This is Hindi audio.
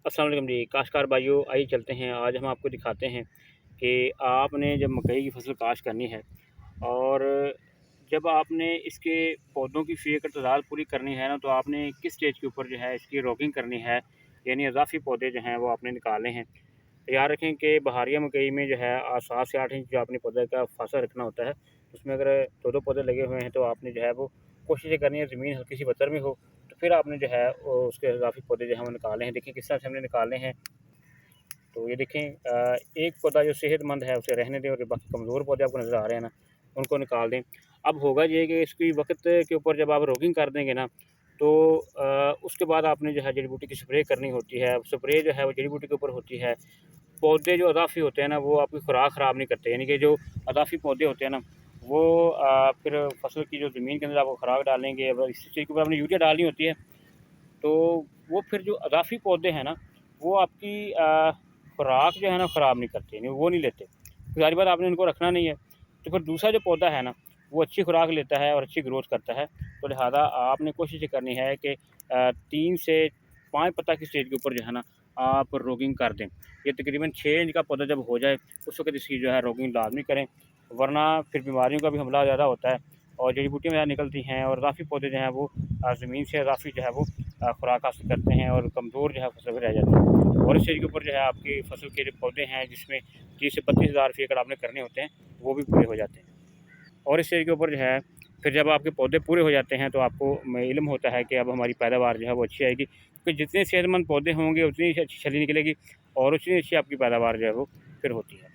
अस्सलाम वालेकुम जी, काश्तकार भाइयों, आइए चलते हैं। आज हम आपको दिखाते हैं कि आपने जब मकई की फसल काश्त करनी है और जब आपने इसके पौधों की फ़ी एकड़ तादाद पूरी करनी है ना, तो आपने किस स्टेज के ऊपर जो है इसकी रॉकिंग करनी है, यानी इज़ाफ़ी पौधे जो हैं वो आपने निकालने हैं। याद रखें कि बहारिया मकई में जो है 7 से 8 इंच जो आपने पौधे का फासला रखना होता है। उसमें अगर 2-2 पौधे लगे हुए हैं तो आपने जो है वो कोशिश ये करनी है ज़मीन हल्की-सी बतर में हो, तो फिर आपने जो है वो उसके इज़ाफ़ी पौधे जो हैं वो निकालने हैं। देखिए किस तरह से हमने निकालने हैं। तो ये देखें, एक पौधा जो सेहतमंद है उसे रहने दें और जो बाकी कमज़ोर पौधे आपको नज़र आ रहे हैं ना, उनको निकाल दें। अब होगा ये कि इसकी वक़्त के ऊपर जब आप रोगिंग कर देंगे ना, तो उसके बाद आपने जो है जड़ी-बूटी की स्प्रे करनी होती है। स्प्रे जो है वो जड़ी-बूटी के ऊपर होती है। पौधे जो अज़ाफ़ी होते हैं ना, वो आपकी खुराक ख़राब नहीं करते, यानी कि जो अज़ाफ़ी पौधे होते हैं ना, वो फिर फसल की जो ज़मीन के अंदर आप खुराक डालेंगे, अब इस चीज़ के ऊपर आपने यूरिया डालनी होती है, तो वो फिर जो अज़ाफ़ी पौधे हैं ना, वो आपकी खुराक जो है ना ख़राब नहीं करते, यानी वो नहीं लेते। तो ज़ाहिर बात आपने इनको रखना नहीं है, तो फिर दूसरा जो पौधा है ना, वो अच्छी खुराक लेता है और अच्छी ग्रोथ करता है। तो लिहाज़ा आपने कोशिश ये करनी है कि 3 से 5 पत्ता की स्टेज के ऊपर जो है ना, आप रोगिंग कर दें। ये तकरीबन 6 इंच का पौधा जब हो जाए, उस वक़्त इसकी जो है रोगिंग लाज़मी करें, वरना फिर बीमारियों का भी हमला ज़्यादा होता है और जड़ी-बूटियाँ ज़्यादा निकलती हैं और इज़ाफ़ी पौधे जो हैं वो ज़मीन से इज़ाफ़ी जो है वो खुराक हासिल करते हैं और कमज़ोर जो है फसल भी रह जाती है। और इस चीज़ के ऊपर जो है आपकी फसल के जो पौधे हैं जिसमें 30 से 32 हज़ार फ़ी एकड़ आपने करने होते हैं, वो भी पूरे हो जाते हैं। और इस चीज़ के ऊपर जो है फिर जब आपके पौधे पूरे हो जाते हैं तो आपको इल्म होता है कि अब हमारी पैदावार जो है वो अच्छी आएगी, क्योंकि जितने सेहतमंद पौधे होंगे उतनी ही अच्छी छली निकलेगी और उतनी अच्छी आपकी पैदावार जो है वो फिर होती है।